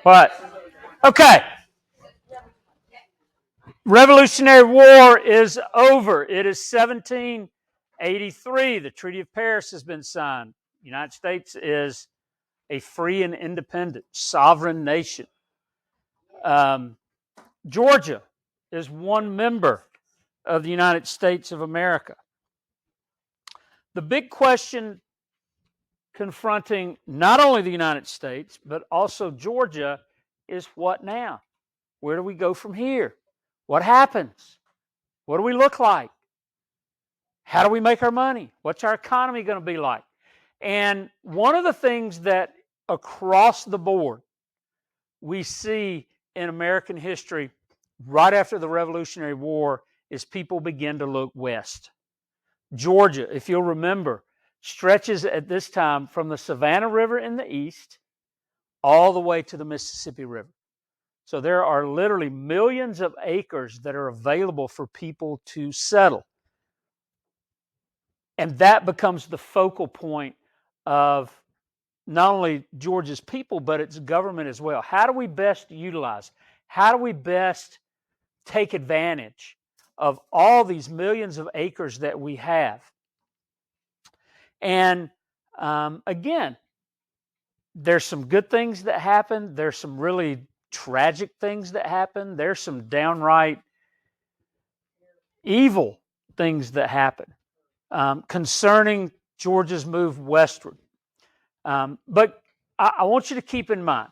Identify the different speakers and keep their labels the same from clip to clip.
Speaker 1: What? Okay. Revolutionary War is over. It is 1783. The Treaty of Paris has been signed. The United States is a free and independent sovereign nation. Georgia is one member of the United States of America. The big question confronting not only the United States, but also Georgia is what now? Where do we go from here? What happens? What do we look like? How do we make our money? What's our economy going to be like? And one of the things that across the board we see in American history right after the Revolutionary War is people begin to look west. Georgia, if you'll remember, stretches at this time from the Savannah River in the east all the way to the Mississippi River. So there are literally millions of acres that are available for people to settle. And that becomes the focal point of not only Georgia's people, but its government as well. How do we best utilize? How do we best take advantage of all these millions of acres that we have? And again, there's some good things that happen. There's some really tragic things that happen. There's some downright evil things that happen concerning Georgia's move westward. But I want you to keep in mind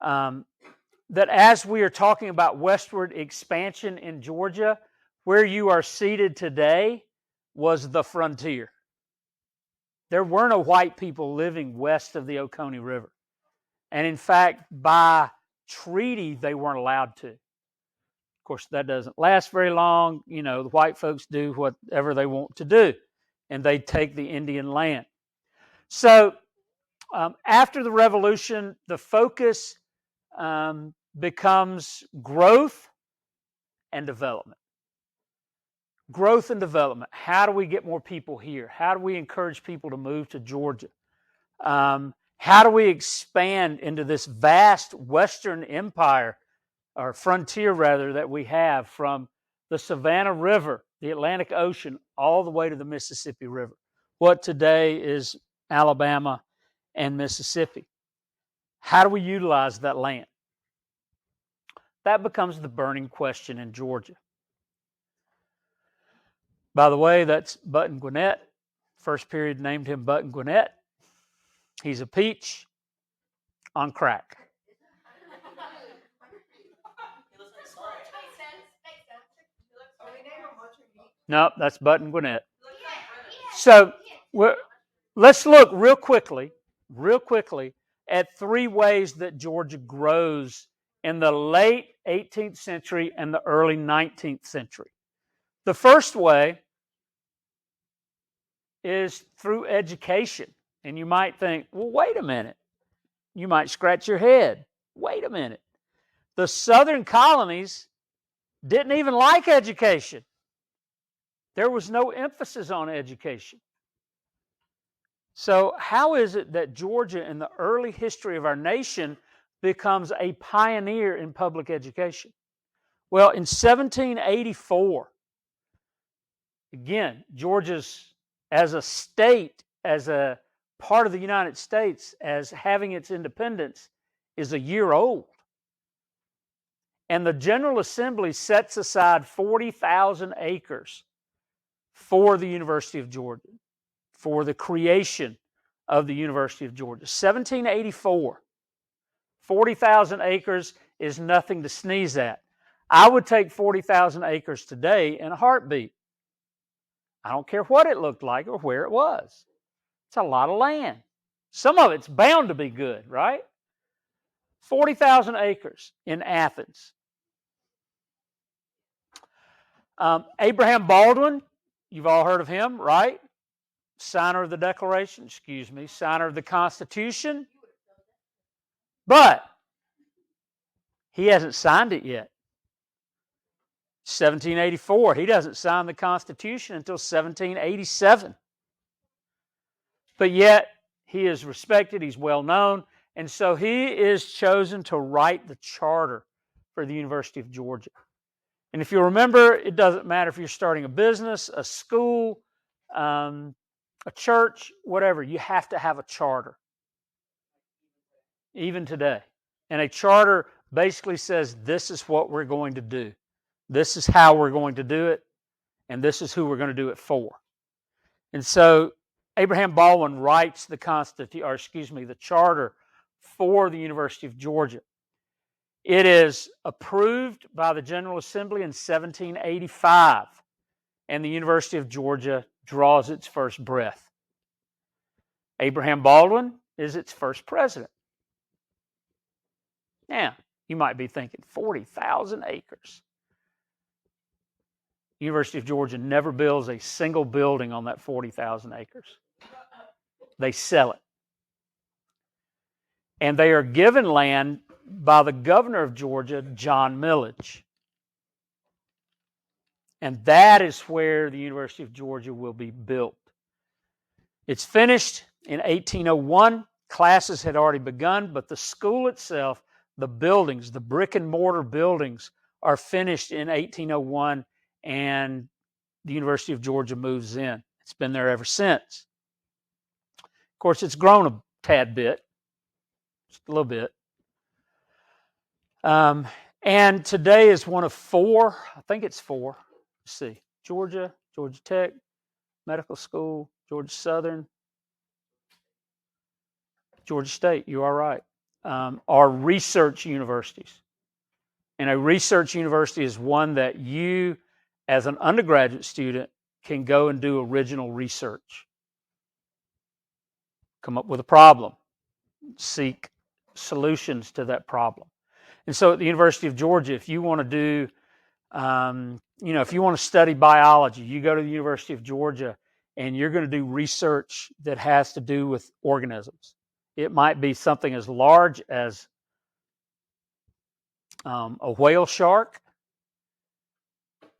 Speaker 1: that as we are talking about westward expansion in Georgia, where you are seated today was the frontier. There were no white people living west of the Oconee River. And in fact, by treaty, they weren't allowed to. Of course, that doesn't last very long. You know, the white folks do whatever they want to do, and they take the Indian land. So after the Revolution, the focus becomes growth and development. Growth and development. How do we get more people here? How do we encourage people to move to Georgia? How do we expand into this vast Western empire, or frontier rather, that we have from the Savannah River, the Atlantic Ocean, all the way to the Mississippi River, what today is Alabama and Mississippi? How do we utilize that land? That becomes the burning question in Georgia. By the way, that's Button Gwinnett. First period named him Button Gwinnett. He's a peach on crack. No, that's Button Gwinnett. So let's look real quickly at three ways that Georgia grows in the late 18th century and the early 19th century. The first way is through education. And you might think, well, wait a minute. You might scratch your head. Wait a minute. The southern colonies didn't even like education. There was no emphasis on education. So how is it that Georgia in the early history of our nation becomes a pioneer in public education? Well, in 1784, again, Georgia's as a state, as a part of the United States, as having its independence, is a year old. And the General Assembly sets aside 40,000 acres for the University of Georgia, for the creation of the University of Georgia. 1784. 40,000 acres is nothing to sneeze at. I would take 40,000 acres today in a heartbeat. I don't care what it looked like or where it was. It's a lot of land. Some of it's bound to be good, right? 40,000 acres in Athens. Abraham Baldwin, you've all heard of him, right? Signer of the Declaration, signer of the Constitution. But he hasn't signed it yet. 1784, he doesn't sign the Constitution until 1787. But yet, he is respected, he's well known, And so he is chosen to write the charter for the University of Georgia. And if you remember, it doesn't matter if you're starting a business, a school, a church, whatever, you have to have a charter, even today. And a charter basically says, this is what we're going to do. This is how we're going to do it, and this is who we're going to do it for. And so Abraham Baldwin writes the the charter for the University of Georgia. It is approved by the General Assembly in 1785, and the University of Georgia draws its first breath. Abraham Baldwin is its first president. Now, you might be thinking, 40,000 acres. University of Georgia never builds a single building on that 40,000 acres. They sell it. And they are given land by the governor of Georgia, John Millage. And that is where the University of Georgia will be built. It's finished in 1801. Classes had already begun, but the school itself, the buildings, the brick and mortar buildings, are finished in 1801, and the University of Georgia moves in. It's been there ever since. Of course, it's grown a tad bit, just a little bit. And today is one of four, I think it's four. Let's see, Georgia, Georgia Tech, Medical School, Georgia Southern, Georgia State, you are right, are research universities. And a research university is one that you, as an undergraduate student, can go and do original research. Come up with a problem, seek solutions to that problem. And so at the University of Georgia, if you want to do, if you want to study biology, you go to the University of Georgia and you're going to do research that has to do with organisms. It might be something as large as a whale shark.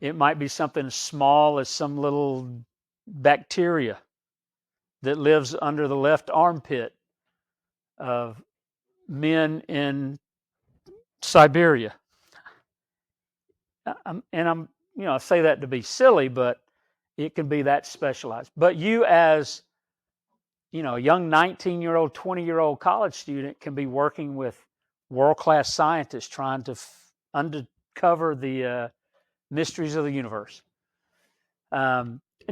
Speaker 1: It might be something as small as some little bacteria that lives under the left armpit of men in Siberia. I say that to be silly, but it can be that specialized. But you, as a young 19-year-old, 20-year-old college student, can be working with world-class scientists trying to uncover the mysteries of the universe.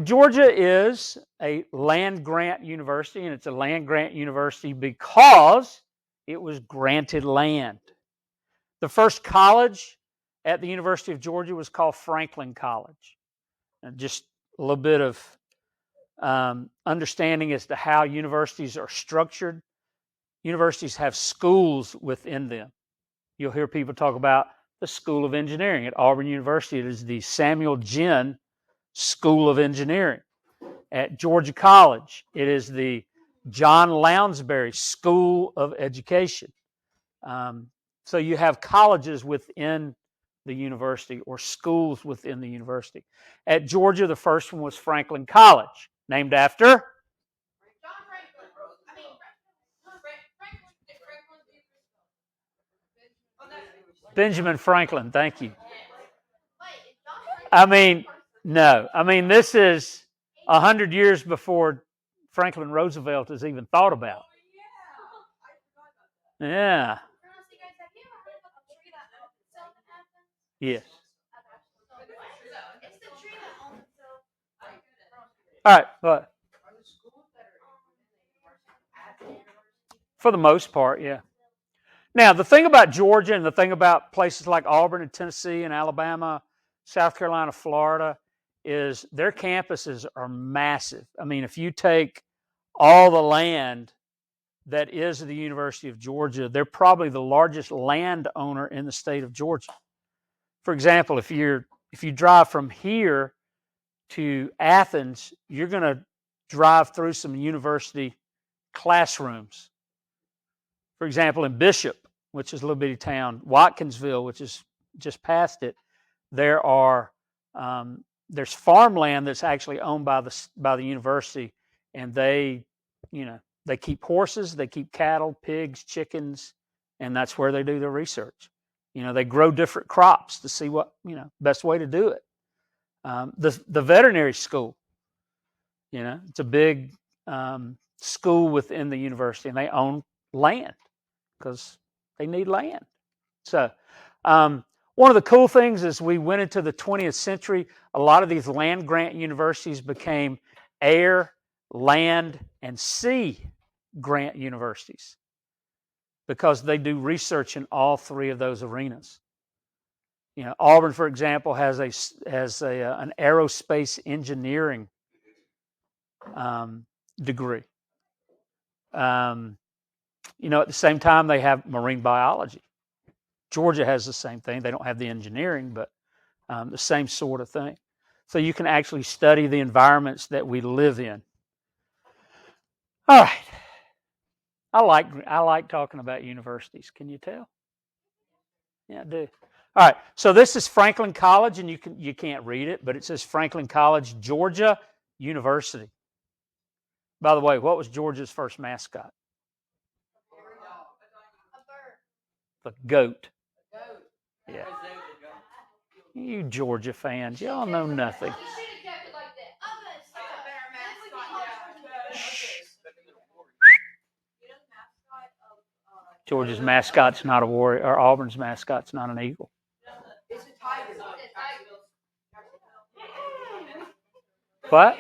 Speaker 1: Georgia is a land-grant university, and it's a land-grant university because it was granted land. The first college at the University of Georgia was called Franklin College. And just a little bit of understanding as to how universities are structured. Universities have schools within them. You'll hear people talk about the School of Engineering. At Auburn University, it is the Samuel Ginn School of Engineering. At Georgia College, it is the John Lounsbury School of Education. So you have colleges within the university or schools within the university. At Georgia, the first one was Franklin College, named after Benjamin Franklin. Thank you. This is 100 years before Franklin Roosevelt is even thought about. Yeah. Yes. All right, but for the most part, yeah. Now, the thing about Georgia and the thing about places like Auburn and Tennessee and Alabama, South Carolina, Florida, is their campuses are massive. I mean, if you take all the land that is the University of Georgia, they're probably the largest landowner in the state of Georgia. For example, if you drive from here to Athens, you're going to drive through some university classrooms. For example, in Bishop, which is a little bitty town, Watkinsville, which is just past it, there's farmland that's actually owned by the university, and they They keep horses, they keep cattle, pigs, chickens, and that's where they do their research. They grow different crops to see what best way to do it. The veterinary school, it's a big school within the university, and they own land because they need land. So, one of the cool things is we went into the 20th century, a lot of these land grant universities became air, land, and sea grant universities because they do research in all three of those arenas. Auburn, for example, has an aerospace engineering degree. At the same time, they have marine biology. Georgia has the same thing. They don't have the engineering, but the same sort of thing. So you can actually study the environments that we live in. All right. I like talking about universities. Can you tell? Yeah, I do. All right. So this is Franklin College, and you can't read it, but it says Franklin College, Georgia University. By the way, what was Georgia's first mascot? The goat. Yeah. You Georgia fans, y'all know nothing. Georgia's mascot's not a warrior, or Auburn's mascot's not an eagle. It's a tiger. What?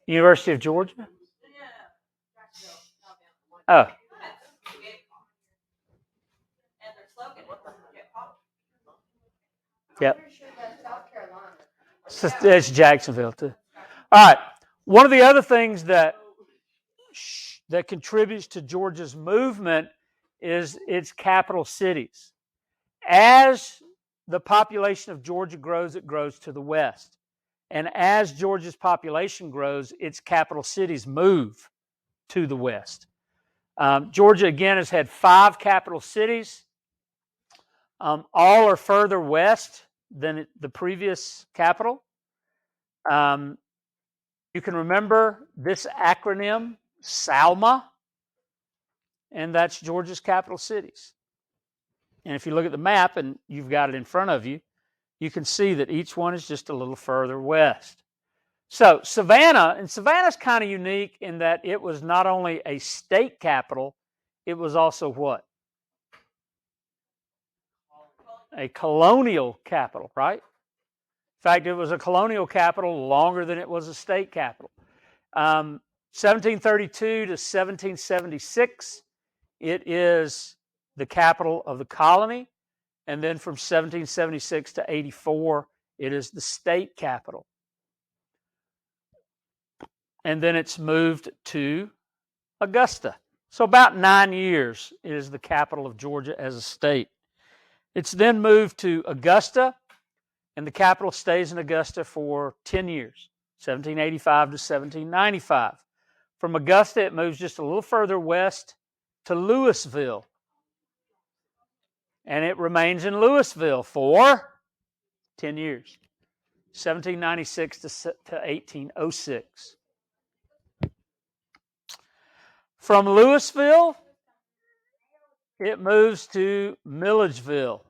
Speaker 1: University of Georgia? Oh. Yep. It's Jacksonville too. All right. One of the other things that contributes to Georgia's movement is its capital cities. As the population of Georgia grows, it grows to the west. And as Georgia's population grows, its capital cities move to the west. Georgia, again, has had 5 capital cities. All are further west than the previous capital. You can remember this acronym, SALMA, and that's Georgia's capital cities. And if you look at the map, and you've got it in front of you, you can see that each one is just a little further west. So Savannah's kind of unique in that it was not only a state capital, it was also what? A colonial capital, right? In fact, it was a colonial capital longer than it was a state capital. 1732 to 1776, it is the capital of the colony. And then from 1776 to 84, it is the state capital. And then it's moved to Augusta. So about 9 years it is the capital of Georgia as a state. It's then moved to Augusta, and the capital stays in Augusta for 10 years, 1785 to 1795. From Augusta, it moves just a little further west to Louisville. And it remains in Louisville for 10 years, 1796 to 1806. From Louisville, it moves to Milledgeville.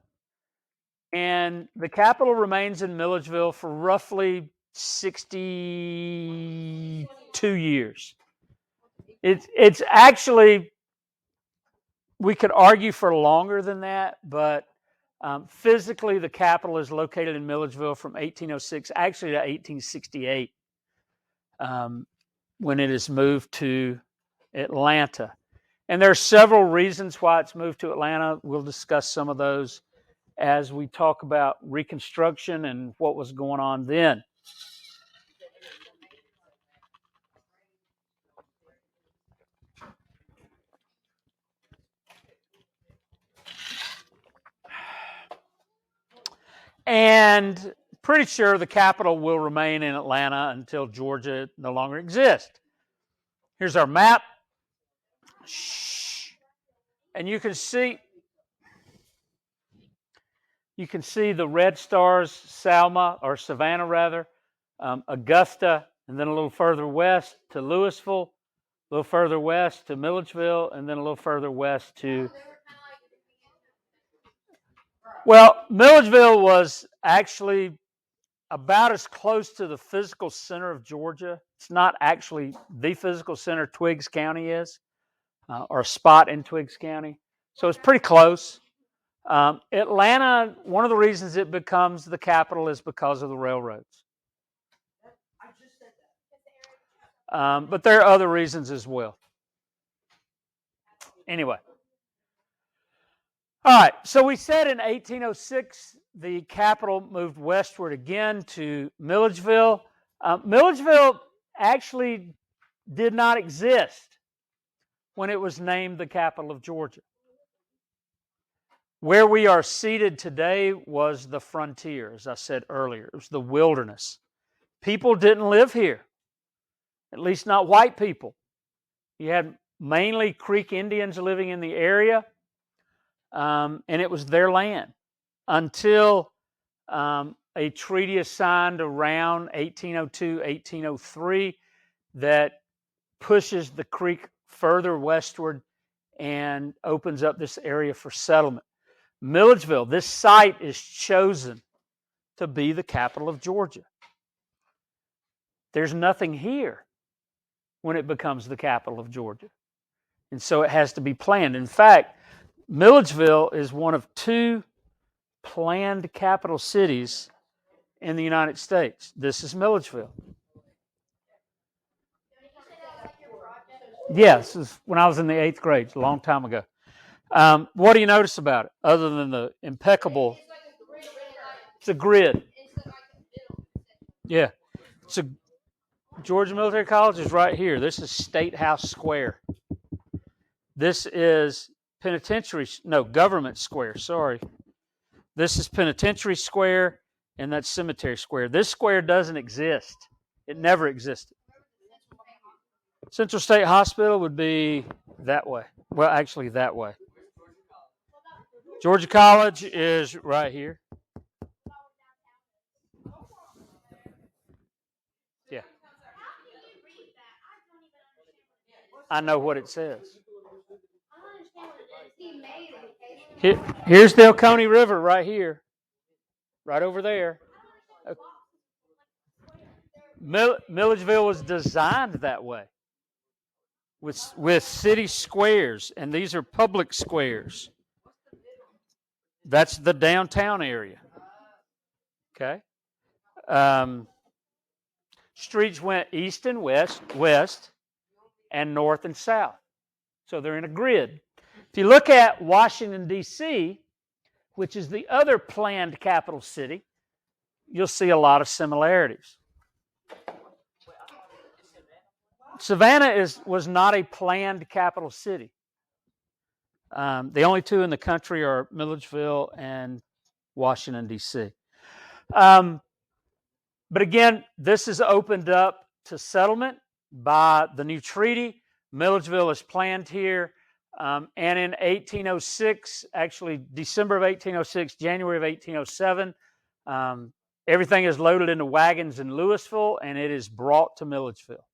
Speaker 1: And the capital remains in Milledgeville for roughly 62 years. It's actually, we could argue for longer than that, but physically the capital is located in Milledgeville from 1806 actually to 1868 when it is moved to Atlanta. And there are several reasons why it's moved to Atlanta. We'll discuss some of those as we talk about Reconstruction and what was going on then. And pretty sure the capital will remain in Atlanta until Georgia no longer exists. Here's our map. And you can see the red stars, Savannah rather, Augusta, and then a little further west to Louisville, a little further west to Milledgeville, and then a little further west to... Well, Milledgeville was actually about as close to the physical center of Georgia. It's not actually the physical center Twiggs County is, or a spot in Twiggs County. So it's pretty close. Atlanta, one of the reasons it becomes the capital is because of the railroads. But there are other reasons as well. Anyway. All right, so we said in 1806 the capital moved westward again to Milledgeville. Milledgeville actually did not exist when it was named the capital of Georgia. Where we are seated today was the frontier, as I said earlier. It was the wilderness. People didn't live here, at least not white people. You had mainly Creek Indians living in the area. And it was their land until a treaty is signed around 1802, 1803 that pushes the creek further westward and opens up this area for settlement. Milledgeville, this site is chosen to be the capital of Georgia. There's nothing here when it becomes the capital of Georgia. And so it has to be planned. In fact, Milledgeville is one of two planned capital cities in the United States. This is Milledgeville. Yes, this is when I was in the 8th grade, a long time ago. What do you notice about it, other than the impeccable... It's a grid. Yeah. Georgia Military College is right here. This is State House Square. This is Government Square, sorry. This is Penitentiary Square, and that's Cemetery Square. This square doesn't exist. It never existed. Central State Hospital would be that way. Well, actually, that way. Georgia College is right here. Yeah. I know what it says. Here's the Oconee River right here. Right over there. Milledgeville was designed that way. With city squares, and these are public squares. That's the downtown area. Okay. Streets went east and west, and north and south. So they're in a grid. If you look at Washington, D.C., which is the other planned capital city, you'll see a lot of similarities. Savannah was not a planned capital city. The only two in the country are Milledgeville and Washington, D.C. But again, this is opened up to settlement by the new treaty. Milledgeville is planned here. And in 1806, actually December of 1806, January of 1807, everything is loaded into wagons in Louisville, and it is brought to Milledgeville.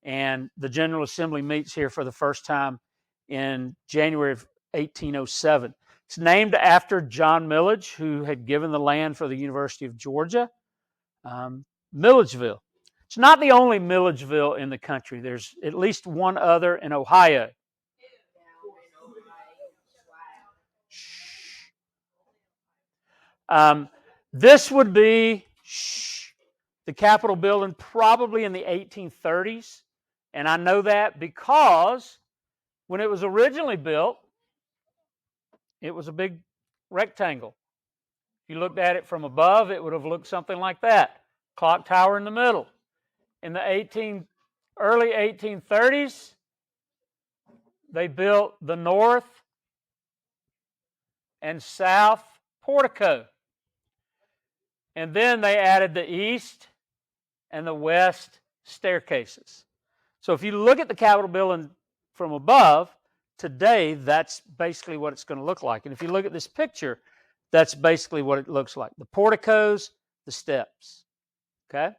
Speaker 1: And the General Assembly meets here for the first time in January of 1807. It's named after John Milledge, who had given the land for the University of Georgia. Milledgeville. It's not the only Milledgeville in the country. There's at least one other in Ohio. This would be the Capitol building probably in the 1830s. And I know that because when it was originally built, it was a big rectangle. If you looked at it from above, it would have looked something like that. Clock tower in the middle. In the early 1830s, they built the north and south portico. And then they added the east and the west staircases. So if you look at the Capitol building from above, today, that's basically what it's going to look like. And if you look at this picture, that's basically what it looks like. The porticos, the steps. Okay?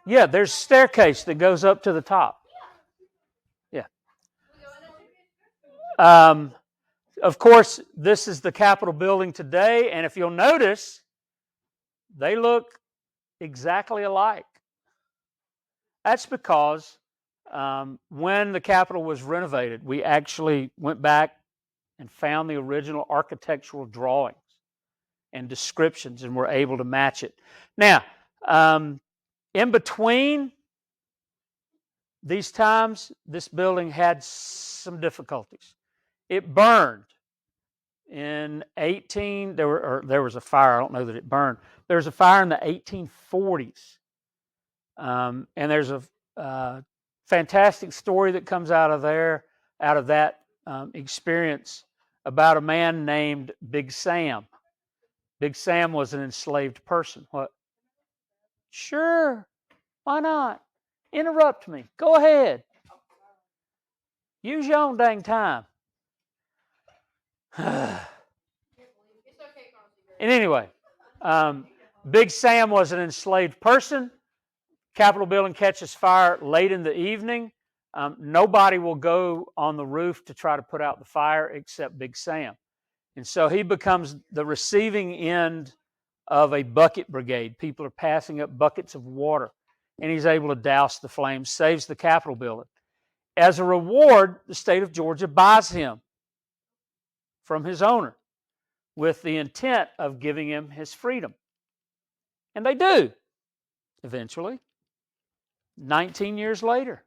Speaker 1: Yeah, there's a staircase that goes up to the top. Yeah. Of course, this is the Capitol building today, and if you'll notice, they look exactly alike. That's because when the Capitol was renovated, we actually went back and found the original architectural drawings and descriptions and were able to match it. Now, in between these times, this building had some difficulties. It burned in 18. There was a fire. I don't know that it burned. There was a fire in the 1840s, and there's a fantastic story that comes out of that experience about a man named Big Sam. Big Sam was an enslaved person. What? Sure. Why not? Interrupt me. Go ahead. Use your own dang time. And anyway, Big Sam was an enslaved person. Capitol building catches fire late in the evening. Nobody will go on the roof to try to put out the fire except Big Sam. And so he becomes the receiving end of a bucket brigade. People are passing up buckets of water, and he's able to douse the flames, saves the Capitol building. As a reward, the state of Georgia buys him from his owner with the intent of giving him his freedom. And they do, eventually, 19 years later.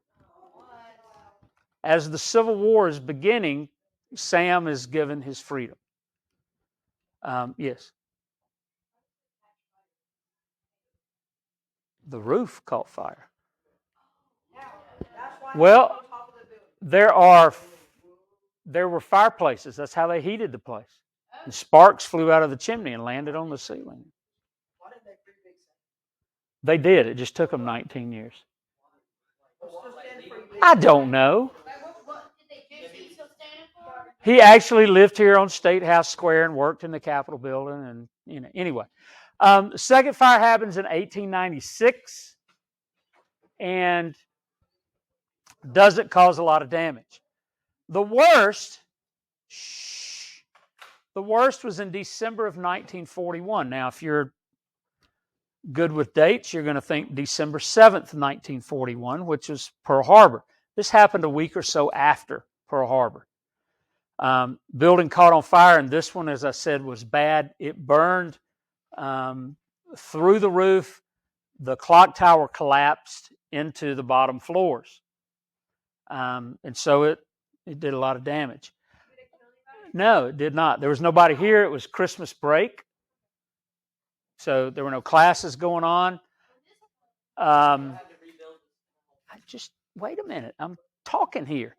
Speaker 1: As the Civil War is beginning, Sam is given his freedom. Yes. The roof caught fire. Well, there were fireplaces. That's how they heated the place. And sparks flew out of the chimney and landed on the ceiling. They did. It just took them 19 years. I don't know. He actually lived here on State House Square and worked in the Capitol building. And anyway, the second fire happens in 1896 and doesn't cause a lot of damage. The worst was in December of 1941. Now, if you're good with dates, you're going to think December 7th, 1941, which is Pearl Harbor. This happened a week or so after Pearl Harbor. Building caught on fire, and this one, as I said, was bad. It burned through the roof. The clock tower collapsed into the bottom floors. And so it did a lot of damage. No, it did not. There was nobody here. It was Christmas break. So there were no classes going on. Just wait a minute. I'm talking here.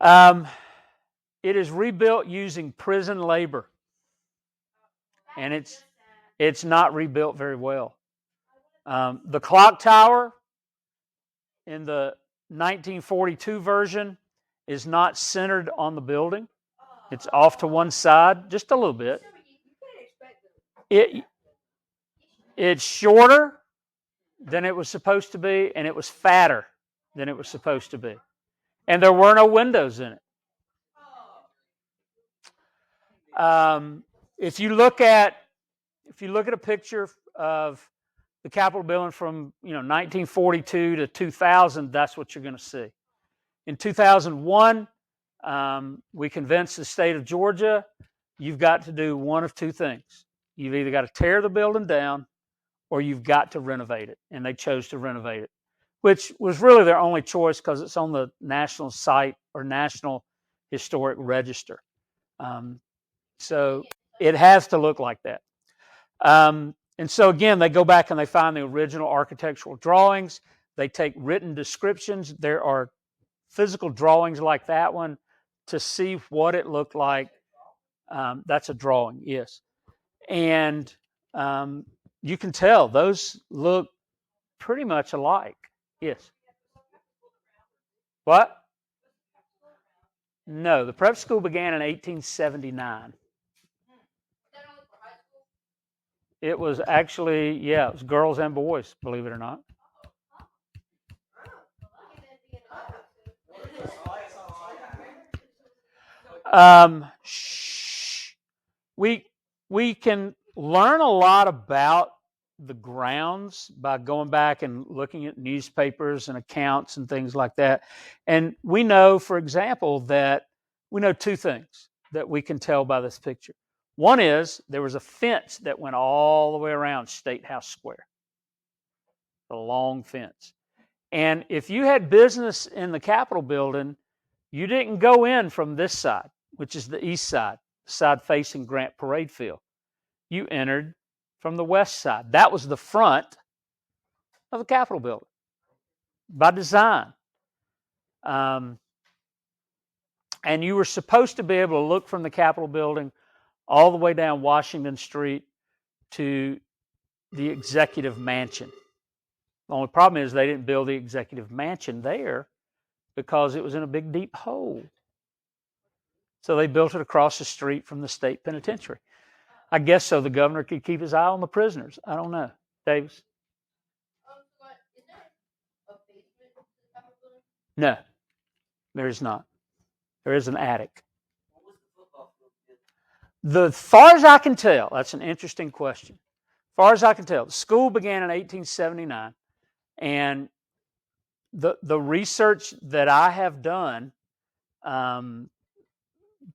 Speaker 1: It is rebuilt using prison labor. And it's not rebuilt very well. The clock tower in the 1942 version is not centered on the building. It's off to one side, just a little bit. It's shorter than it was supposed to be, and it was fatter than it was supposed to be. And there were no windows in it. If you look at a picture of the Capitol building from 1942 to 2000, that's what you're going to see. In 2001, we convinced the state of Georgia, you've got to do one of two things. You've either got to tear the building down or you've got to renovate it. And they chose to renovate it, which was really their only choice because it's on the national site or National Historic Register. So it has to look like that. And so again, they go back and they find the original architectural drawings. They take written descriptions. There are physical drawings like that one to see what it looked like. That's a drawing, yes. And you can tell those look pretty much alike. Yes. What? No, the prep school began in 1879. It was actually, yeah, it was girls and boys, believe it or not. Shh. We can learn a lot about the grounds by going back and looking at newspapers and accounts and things like that. And we know, for example, that we know two things that we can tell by this picture. One is there was a fence that went all the way around State House Square, a long fence. And if you had business in the Capitol building, you didn't go in from this side, which is the east side, side facing Grant Parade Field. You entered from the west side. That was the front of the Capitol building by design. And you were supposed to be able to look from the Capitol building all the way down Washington Street to the executive mansion. The only problem is they didn't build the executive mansion there because it was in a big, deep hole. So they built it across the street from the state penitentiary. I guess so the governor could keep his eye on the prisoners. I don't know. Davis? No, there is not. There is an attic. As far as I can tell, that's an interesting question. As far as I can tell, the school began in 1879, and the research that I have done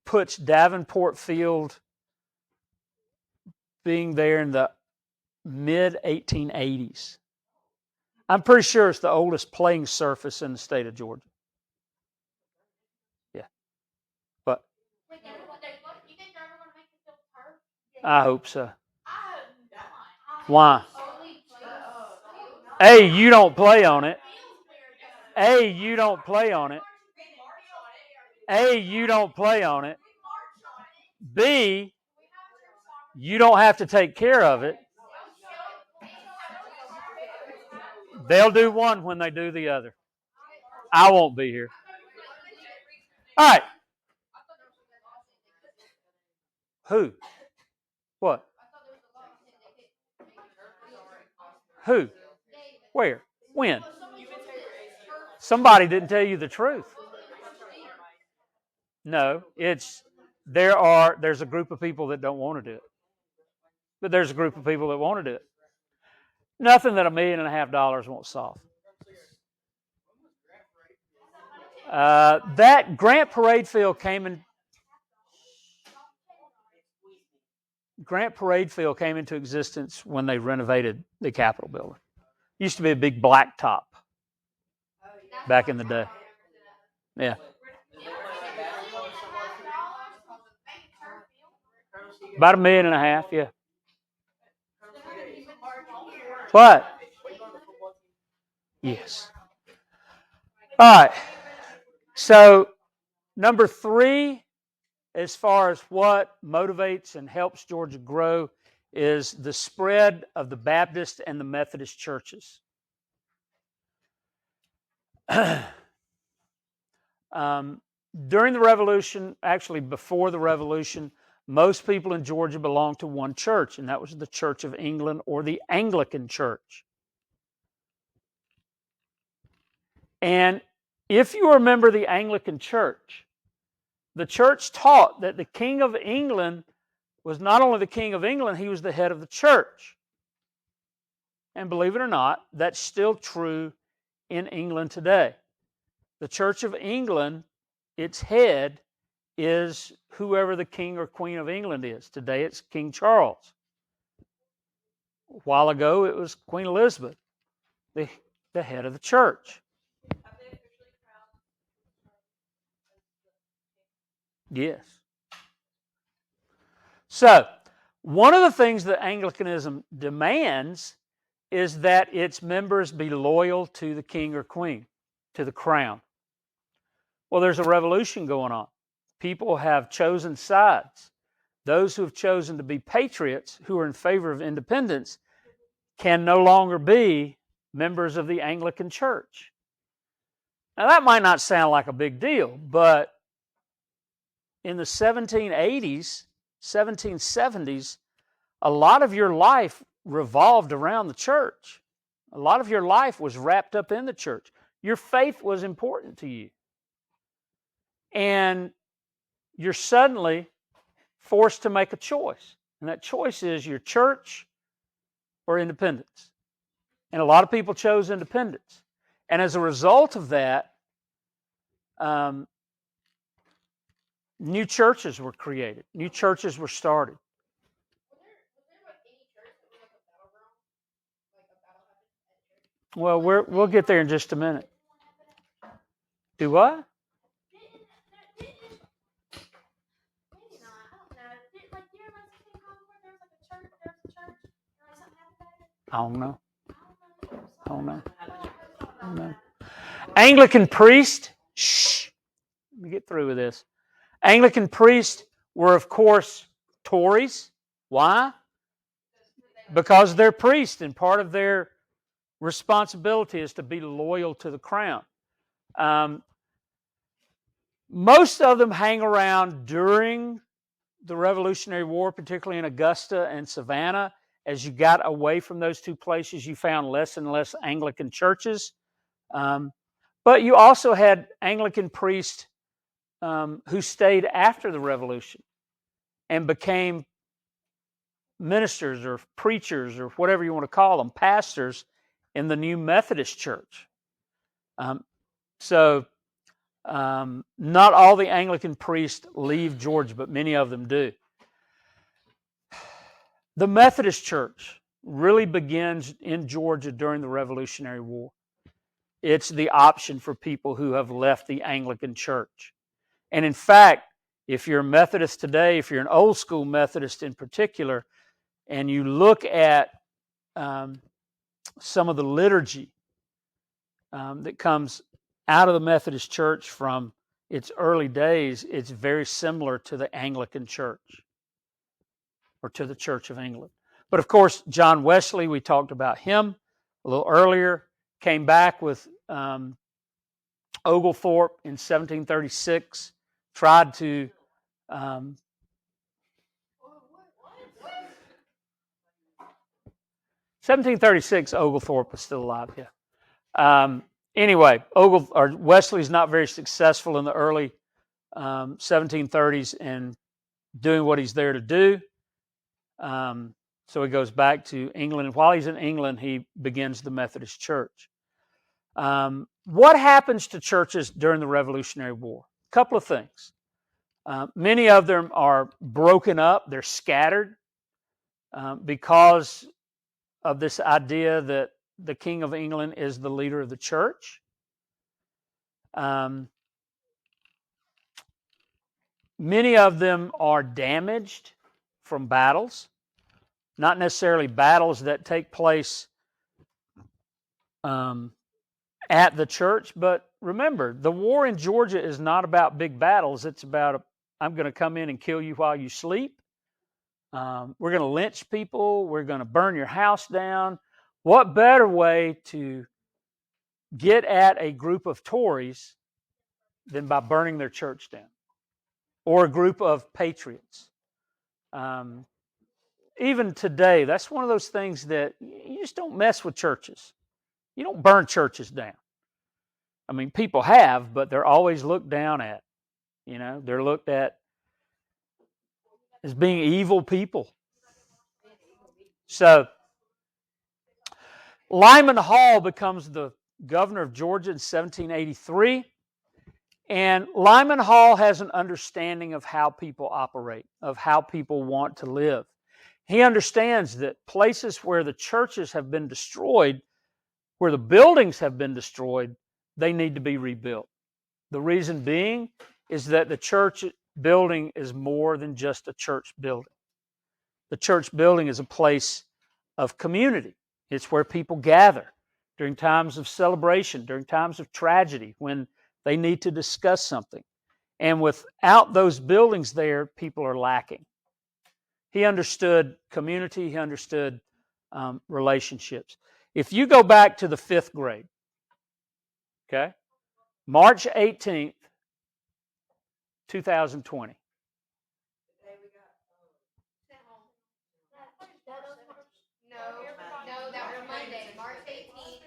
Speaker 1: puts Davenport Field being there in the mid 1880s. I'm pretty sure it's the oldest playing surface in the state of Georgia. Yeah. But I hope so. Why? A, you don't play on it. A, you don't play on it. A, you don't play on it. B, you don't have to take care of it. They'll do one when they do the other. I won't be here. All right. Who? What? Who? Where? When? Somebody didn't tell you the truth. No, there's a group of people that don't want to do it. But there's a group of people that want to do it. Nothing that $1.5 million won't solve. That Grant Parade Field came into existence when they renovated the Capitol building. It used to be a big black top back in the day. Yeah. About $1.5 million, yeah. What? Yes. All right. So, number 3, as far as what motivates and helps Georgia grow, is the spread of the Baptist and the Methodist churches. During the Revolution, actually before the Revolution, most people in Georgia belonged to one church, and that was the Church of England or the Anglican Church. And if you remember the Anglican Church, the church taught that the King of England was not only the King of England, he was the head of the church. And believe it or not, that's still true in England today. The Church of England, its head is whoever the King or Queen of England is. Today it's King Charles. A while ago it was Queen Elizabeth, the head of the church. Yes. So, one of the things that Anglicanism demands is that its members be loyal to the king or queen, to the crown. Well, there's a revolution going on. People have chosen sides. Those who have chosen to be patriots, who are in favor of independence, can no longer be members of the Anglican Church. Now, that might not sound like a big deal, but in the 1780s, 1770s, a lot of your life revolved around the church. A lot of your life was wrapped up in the church. Your faith was important to you. And you're suddenly forced to make a choice. And that choice is your church or independence. And a lot of people chose independence. And as a result of that, new churches were created. New churches were started. Well, we'll get there in just a minute. Do what? I don't know. Anglican priest. Shh. Let me get through with this. Anglican priests were, of course, Tories. Why? Because they're priests, and part of their responsibility is to be loyal to the crown. Most of them hang around during the Revolutionary War, particularly in Augusta and Savannah. As you got away from those two places, you found less and less Anglican churches. But you also had Anglican priests who stayed after the Revolution and became ministers or preachers or whatever you want to call them, pastors in the new Methodist Church. Not all the Anglican priests leave Georgia, but many of them do. The Methodist Church really begins in Georgia during the Revolutionary War. It's the option for people who have left the Anglican Church. And in fact, if you're a Methodist today, if you're an old school Methodist in particular, and you look at some of the liturgy that comes out of the Methodist Church from its early days, it's very similar to the Anglican Church or to the Church of England. But of course, John Wesley, we talked about him a little earlier, came back with Oglethorpe in 1736, tried to 1736, Oglethorpe was still alive, yeah. Anyway, Wesley's not very successful in the early 1730s in doing what he's there to do. So he goes back to England. And while he's in England, he begins the Methodist Church. What happens to churches during the Revolutionary War? A couple of things. Many of them are broken up. They're scattered because of this idea that the King of England is the leader of the church. Many of them are damaged from battles, not necessarily battles that take place at the church, but remember, the war in Georgia is not about big battles. It's about, I'm going to come in and kill you while you sleep. We're going to lynch people. We're going to burn your house down. What better way to get at a group of Tories than by burning their church down? Or a group of patriots. Even today, that's one of those things that you just don't mess with churches. You don't burn churches down. I mean, people have, but they're always looked down at. You know, they're looked at as being evil people. So, Lyman Hall becomes the governor of Georgia in 1783. And Lyman Hall has an understanding of how people operate, of how people want to live. He understands that places where the churches have been destroyed, where the buildings have been destroyed, they need to be rebuilt. The reason being is that the church building is more than just a church building. The church building is a place of community. It's where people gather during times of celebration, during times of tragedy, when they need to discuss something. And without those buildings there, people are lacking. He understood community. He understood relationships. If you go back to the 5th grade, okay, March 18th, 2020.
Speaker 2: No, that was Monday, March 18th.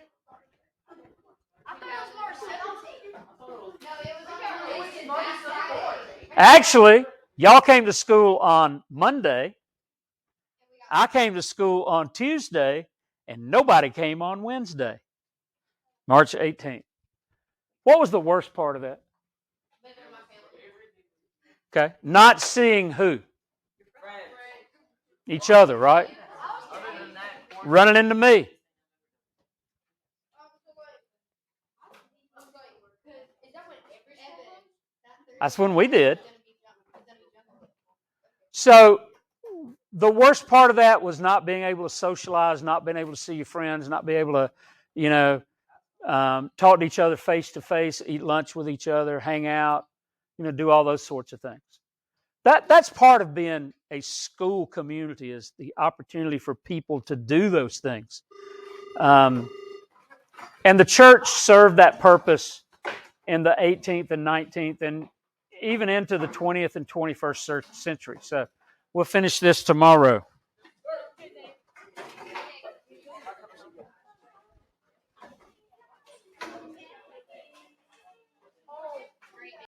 Speaker 2: I thought it was March 17th. No, it was March 17th.
Speaker 1: Actually, y'all came to school on Monday. I came to school on Tuesday, and nobody came on Wednesday, March 18th. What was the worst part of that? Okay. Not seeing who? Each other, right? Running into me. That's when we did. So the worst part of that was not being able to socialize, not being able to see your friends, not being able to, talk to each other face to face, eat lunch with each other, hang out, do all those sorts of things. That's part of being a school community, is the opportunity for people to do those things. And the church served that purpose in the 18th and 19th and even into the 20th and 21st century. So we'll finish this tomorrow.